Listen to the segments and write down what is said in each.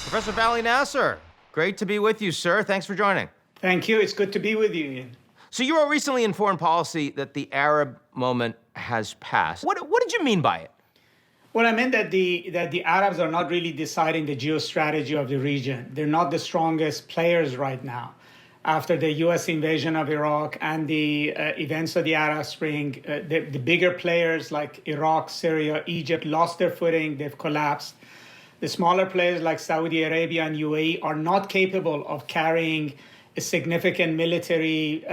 Professor Vali Nasr, great to be with you, sir. Thanks for joining. Thank you. It's good to be with you, Ian. So you wrote recently in Foreign Policy that the Arab moment has passed. What did you mean by it? Well, I meant that the Arabs are not really deciding the geostrategy of the region. They're not the strongest players right now. After the U.S. invasion of Iraq and the events of the Arab Spring, the bigger players like Iraq, Syria, Egypt lost their footing. They've collapsed. The smaller players like Saudi Arabia and UAE are not capable of carrying a significant military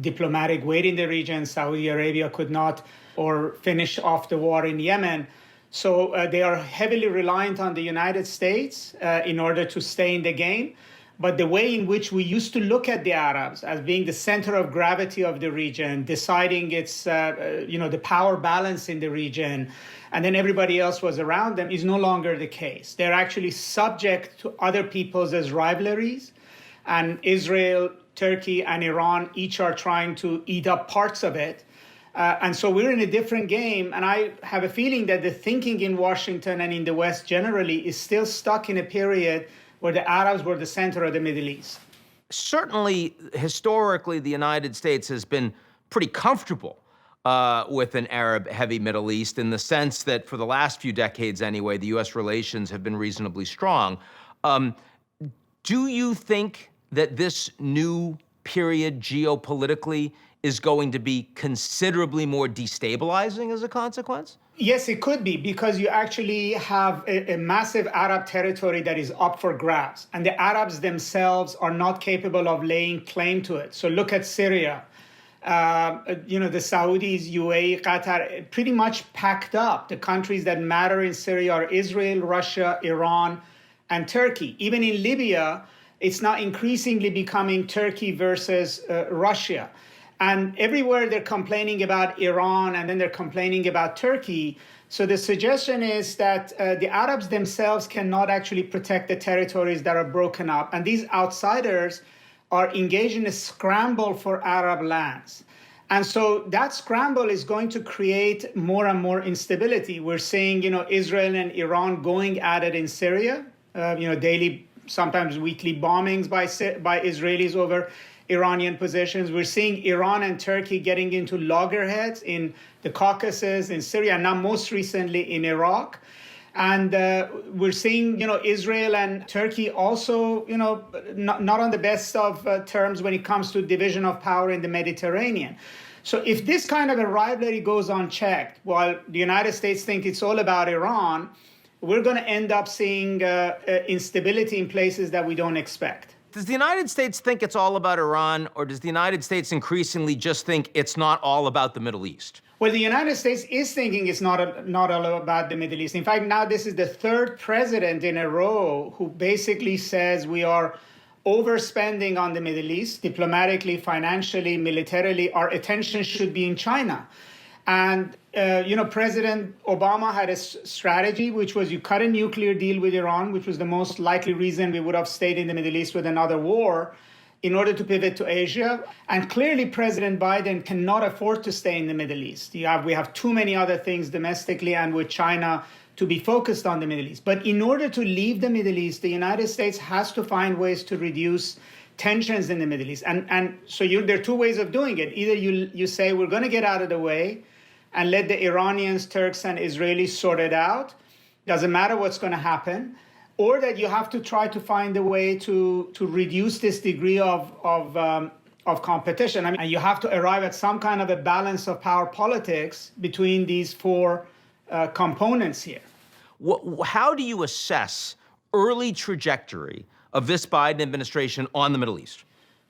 diplomatic weight in the region. Saudi Arabia could not or finish off the war in Yemen. So they are heavily reliant on the United States in order to stay in the game. But the way in which we used to look at the Arabs as being the center of gravity of the region, deciding its, the power balance in the region, and then everybody else was around them, is no longer the case. They're actually subject to other people's rivalries. And Israel, Turkey, and Iran each are trying to eat up parts of it. And so we're in a different game. And I have a feeling that the thinking in Washington and in the West generally is still stuck in a period where the Arabs were the center of the Middle East. Certainly, historically, the United States has been pretty comfortable with an Arab-heavy Middle East in the sense that for the last few decades anyway, the U.S. relations have been reasonably strong. Do you think that this new period geopolitically is going to be considerably more destabilizing as a consequence? Yes, it could be, because you actually have a massive Arab territory that is up for grabs, and the Arabs themselves are not capable of laying claim to it. So look at Syria. The Saudis, UAE, Qatar, pretty much packed up. The countries that matter in Syria are Israel, Russia, Iran, and Turkey. Even in Libya, it's now increasingly becoming Turkey versus Russia. And everywhere they're complaining about Iran, and then they're complaining about Turkey. So the suggestion is that the Arabs themselves cannot actually protect the territories that are broken up. And these outsiders are engaged in a scramble for Arab lands. And so that scramble is going to create more and more instability. We're seeing, Israel and Iran going at it in Syria, daily, sometimes weekly bombings by Israelis over Iranian positions. We're seeing Iran and Turkey getting into loggerheads in the Caucasus, in Syria, and now most recently in Iraq. And we're seeing, Israel and Turkey also, not on the best of terms when it comes to division of power in the Mediterranean. So if this kind of a rivalry goes unchecked, while the United States think it's all about Iran, we're going to end up seeing instability in places that we don't expect. Does the United States think it's all about Iran, or does the United States increasingly just think it's not all about the Middle East? Well, the United States is thinking it's not all about the Middle East. In fact, now this is the third president in a row who basically says we are overspending on the Middle East, diplomatically, financially, militarily. Our attention should be in China. And, President Obama had a strategy, which was you cut a nuclear deal with Iran, which was the most likely reason we would have stayed in the Middle East with another war, in order to pivot to Asia. And clearly, President Biden cannot afford to stay in the Middle East. We have too many other things domestically and with China to be focused on the Middle East. But in order to leave the Middle East, the United States has to find ways to reduce tensions in the Middle East. And so there are two ways of doing it. Either you say we're going to get out of the way and let the Iranians, Turks, and Israelis sort it out. Doesn't matter what's going to happen. Or that you have to try to find a way to reduce this degree of competition. And you have to arrive at some kind of a balance of power politics between these four components here. How do you assess early trajectory of this Biden administration on the Middle East?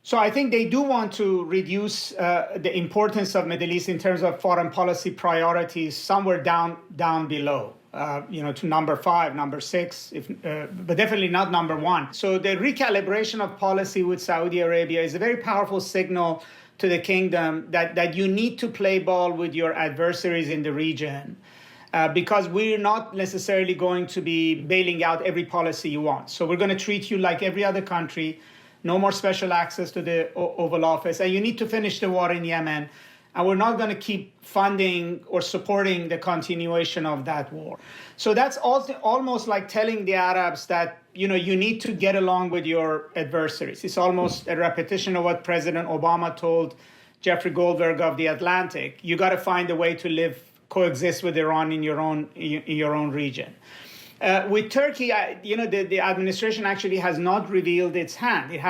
So I think they do want to reduce the importance of Middle East in terms of foreign policy priorities somewhere down below, to number 5, number 6, but definitely not number 1. So the recalibration of policy with Saudi Arabia is a very powerful signal to the kingdom that you need to play ball with your adversaries in the region. Because we're not necessarily going to be bailing out every policy you want. So we're going to treat you like every other country. No more special access to the Oval Office. And you need to finish the war in Yemen. and we're not going to keep funding or supporting the continuation of that war. So that's almost like telling the Arabs that, you need to get along with your adversaries. It's almost a repetition of what President Obama told Jeffrey Goldberg of The Atlantic. You got to find a way to coexist with Iran in your own region. With Turkey, the administration actually has not revealed its hand. It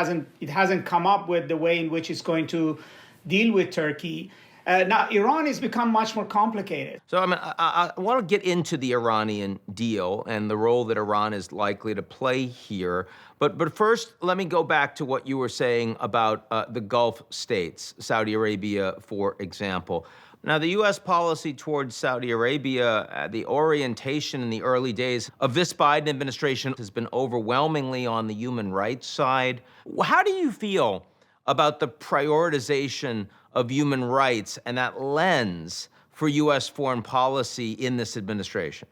hasn't come up with the way in which it's going to deal with Turkey. Now, Iran has become much more complicated. So I want to get into the Iranian deal and the role that Iran is likely to play here. But first, let me go back to what you were saying about the Gulf states, Saudi Arabia, for example. Now, the U.S. policy towards Saudi Arabia, the orientation in the early days of this Biden administration has been overwhelmingly on the human rights side. How do you feel about the prioritization of human rights and that lens for U.S. foreign policy in this administration?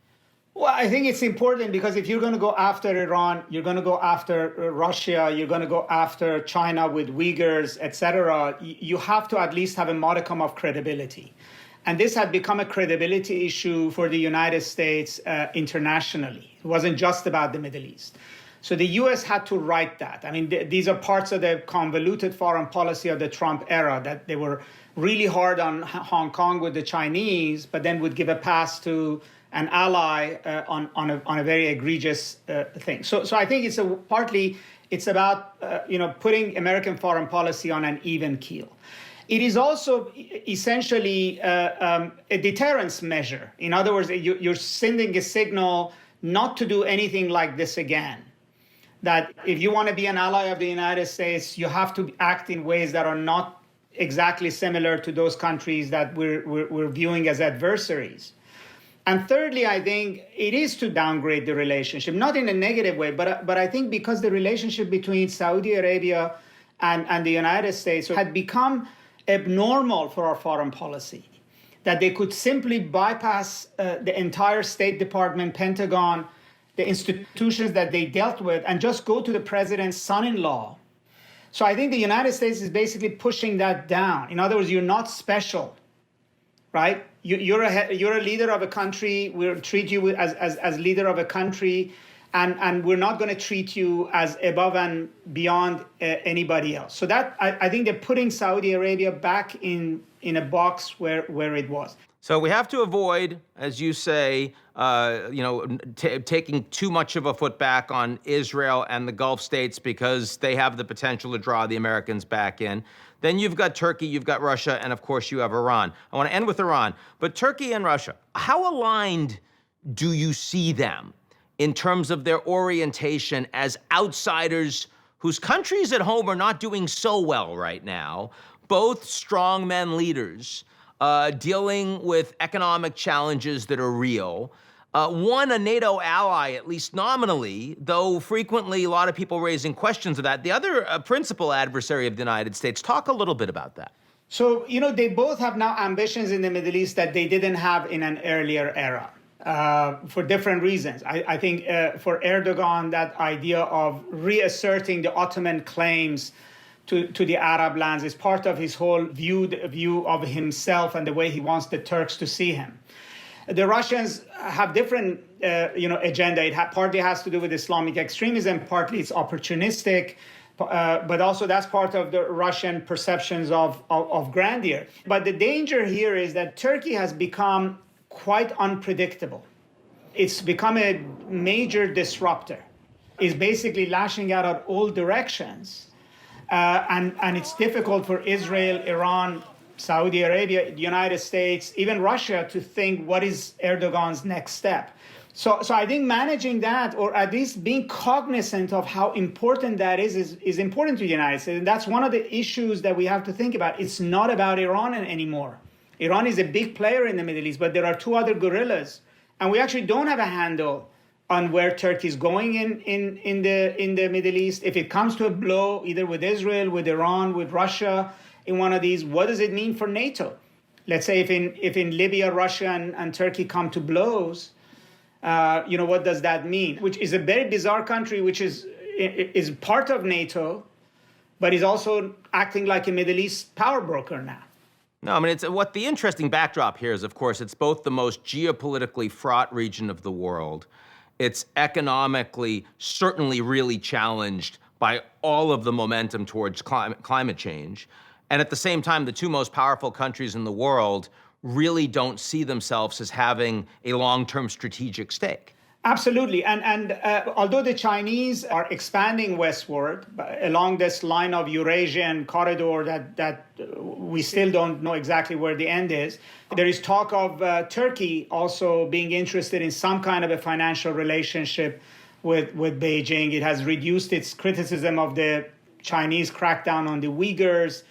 Well, I think it's important because if you're going to go after Iran, you're going to go after Russia, you're going to go after China with Uyghurs, etc., you have to at least have a modicum of credibility. And this had become a credibility issue for the United States internationally. It wasn't just about the Middle East. So the U.S. had to write that. I mean, these are parts of the convoluted foreign policy of the Trump era, that they were really hard on Hong Kong with the Chinese, but then would give a pass to an ally on a very egregious thing. So I think it's about putting American foreign policy on an even keel. It is also essentially a deterrence measure. In other words, you're sending a signal not to do anything like this again. That if you want to be an ally of the United States, you have to act in ways that are not exactly similar to those countries that we're viewing as adversaries. And thirdly, I think it is to downgrade the relationship, not in a negative way, but I think because the relationship between Saudi Arabia and the United States had become abnormal for our foreign policy, that they could simply bypass the entire State Department, Pentagon, the institutions that they dealt with, and just go to the president's son-in-law. So I think the United States is basically pushing that down. In other words, you're not special, right? You're a leader of a country. We'll treat you as leader of a country, and we're not going to treat you as above and beyond anybody else. So that I think they're putting Saudi Arabia back in a box where it was. So we have to avoid, as you say, taking too much of a foot back on Israel and the Gulf states because they have the potential to draw the Americans back in. Then you've got Turkey, you've got Russia, and of course you have Iran. I want to end with Iran, but Turkey and Russia, how aligned do you see them in terms of their orientation as outsiders whose countries at home are not doing so well right now, both strongmen leaders, dealing with economic challenges that are real. One, a NATO ally, at least nominally, though frequently a lot of people raising questions of that. The other, a principal adversary of the United States. Talk a little bit about that. So, they both have now ambitions in the Middle East that they didn't have in an earlier era for different reasons. I think for Erdogan, that idea of reasserting the Ottoman claims to the Arab lands is part of his whole view of himself and the way he wants the Turks to see him. The Russians have different, agenda. It partly has to do with Islamic extremism, partly it's opportunistic, but also that's part of the Russian perceptions of grandeur. But the danger here is that Turkey has become quite unpredictable. It's become a major disruptor. It's basically lashing out at all directions. And it's difficult for Israel, Iran, Saudi Arabia, the United States, even Russia to think what is Erdogan's next step. So I think managing that, or at least being cognizant of how important that is important to the United States. And that's one of the issues that we have to think about. It's not about Iran anymore. Iran is a big player in the Middle East, but there are two other gorillas. And we actually don't have a handle on where Turkey is going in the Middle East. If it comes to a blow, either with Israel, with Iran, with Russia, in one of these, what does it mean for NATO? Let's say if in Libya, Russia and Turkey come to blows, what does that mean? Which is a very bizarre country, which is part of NATO, but is also acting like a Middle East power broker now. No, I mean, it's what the interesting backdrop here is, of course, it's both the most geopolitically fraught region of the world. It's economically certainly really challenged by all of the momentum towards climate change. And at the same time, the two most powerful countries in the world really don't see themselves as having a long-term strategic stake. Absolutely. And although the Chinese are expanding westward along this line of Eurasian corridor that we still don't know exactly where the end is, there is talk of Turkey also being interested in some kind of a financial relationship with Beijing. It has reduced its criticism of the Chinese crackdown on the Uyghurs.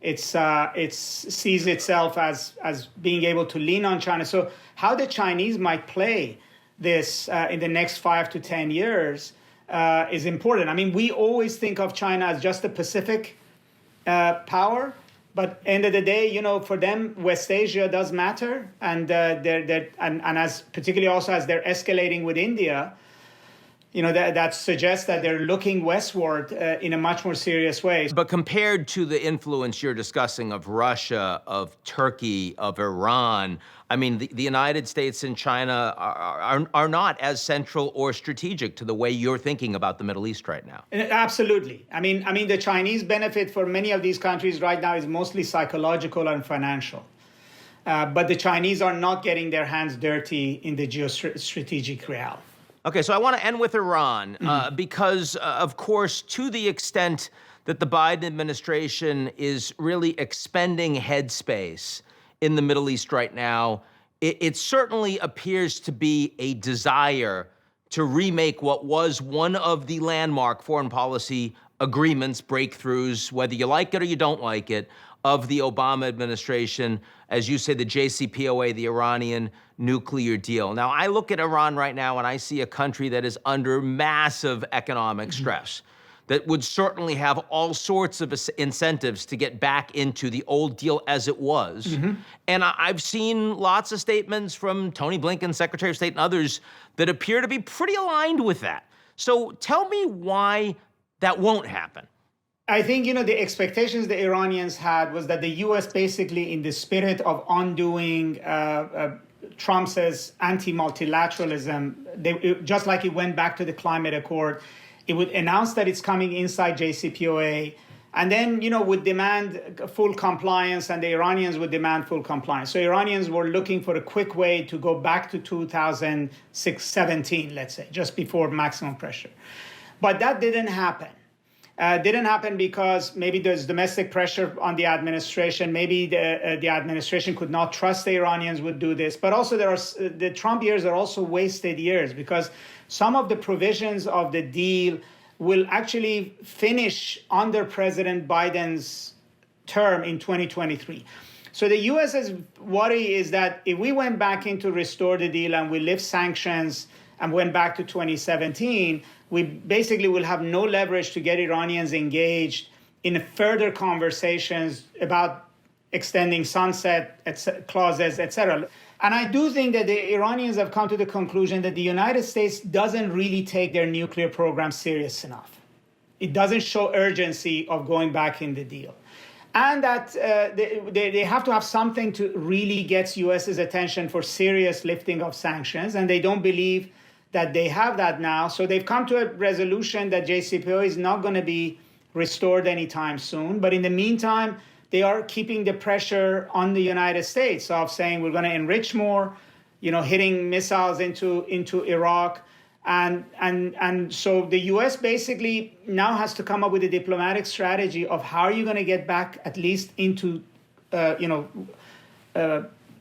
It sees itself as being able to lean on China. So how the Chinese might play this in the next 5 to 10 years is important. I mean, we always think of China as just a Pacific power, but end of the day, you know, for them, West Asia does matter, and as particularly also as they're escalating with India, you know, that suggests that they're looking westward in a much more serious way. But compared to the influence you're discussing of Russia, of Turkey, of Iran, I mean, the United States and China are not as central or strategic to the way you're thinking about the Middle East right now. Absolutely. I mean, the Chinese benefit for many of these countries right now is mostly psychological and financial. But the Chinese are not getting their hands dirty in the geostrategic realm. Okay, so I want to end with Iran because, of course, to the extent that the Biden administration is really expending headspace in the Middle East right now, it certainly appears to be a desire to remake what was one of the landmark foreign policy agreements, breakthroughs, whether you like it or you don't like it, of the Obama administration, as you say, the JCPOA, the Iranian nuclear deal. Now, I look at Iran right now and I see a country that is under massive economic stress, that would certainly have all sorts of incentives to get back into the old deal as it was. And I've seen lots of statements from Tony Blinken, Secretary of State, and others that appear to be pretty aligned with that. So tell me why that won't happen. I think, you know, the expectations the Iranians had was that the U.S. basically, in the spirit of undoing Trump's anti-multilateralism, just like it went back to the climate accord, it would announce that it's coming inside JCPOA, and then, you know, would demand full compliance, and the Iranians would demand full compliance. So Iranians were looking for a quick way to go back to 2017, let's say, just before maximum pressure. But that didn't happen. Didn't happen because maybe there's domestic pressure on the administration. Maybe the administration could not trust the Iranians would do this. But also the Trump years are also wasted years because some of the provisions of the deal will actually finish under President Biden's term in 2023. So the U.S.'s worry is that if we went back into restore the deal and we lift sanctions and went back to 2017, we basically will have no leverage to get Iranians engaged in further conversations about extending sunset clauses, etc. And I do think that the Iranians have come to the conclusion that the United States doesn't really take their nuclear program serious enough. It doesn't show urgency of going back in the deal. And that they have to have something to really get U.S.'s attention for serious lifting of sanctions, and they don't believe that they have that now. So they've come to a resolution that JCPOA is not going to be restored anytime soon. But in the meantime, they are keeping the pressure on the United States of saying we're going to enrich more, you know, hitting missiles into Iraq. And so the U.S. basically now has to come up with a diplomatic strategy of how are you going to get back at least into,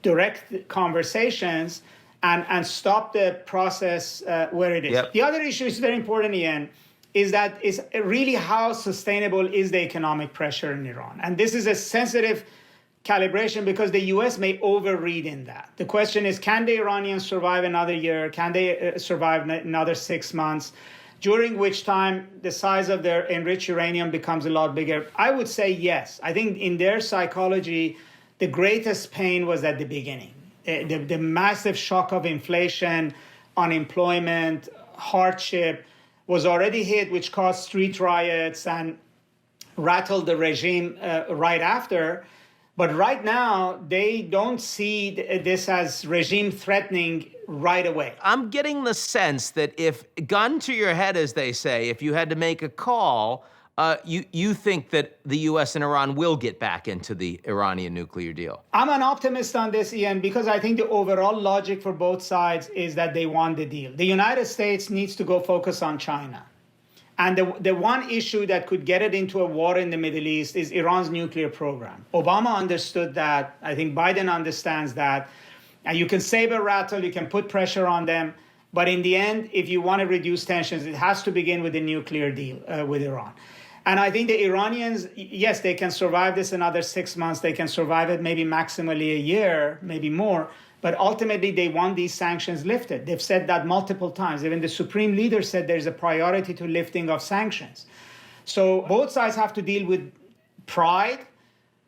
direct conversations and stop the process where it is. Yep. The other issue is very important, Ian, is really how sustainable is the economic pressure in Iran? And this is a sensitive calibration because the U.S. may overread in that. The question is, can the Iranians survive another year? Can they survive another 6 months? During which time the size of their enriched uranium becomes a lot bigger? I would say yes. I think in their psychology, the greatest pain was at the beginning. The massive shock of inflation, unemployment, hardship was already hit, which caused street riots and rattled the regime right after. But right now, they don't see this as regime threatening right away. I'm getting the sense that if, gun to your head, as they say, if you had to make a call, you think that the U.S. and Iran will get back into the Iranian nuclear deal. I'm an optimist on this, Ian, because I think the overall logic for both sides is that they want the deal. The United States needs to go focus on China. And the one issue that could get it into a war in the Middle East is Iran's nuclear program. Obama understood that. I think Biden understands that. And you can saber rattle, you can put pressure on them. But in the end, if you want to reduce tensions, it has to begin with a nuclear deal with Iran. And I think the Iranians, yes, they can survive this another 6 months. They can survive it maybe maximally a year, maybe more. But ultimately, they want these sanctions lifted. They've said that multiple times. Even the supreme leader said there's a priority to lifting of sanctions. So both sides have to deal with pride,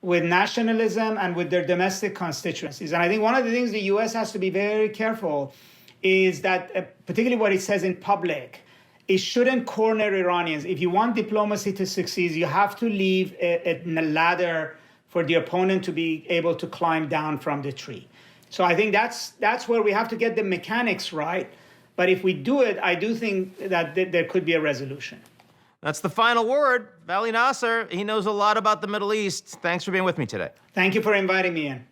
with nationalism, and with their domestic constituencies. And I think one of the things the U.S. has to be very careful is that, particularly what it says in public, it shouldn't corner Iranians. If you want diplomacy to succeed, you have to leave a ladder for the opponent to be able to climb down from the tree. So I think that's where we have to get the mechanics right. But if we do it, I do think that there could be a resolution. That's the final word. Vali Nasr, he knows a lot about the Middle East. Thanks for being with me today. Thank you for inviting me in.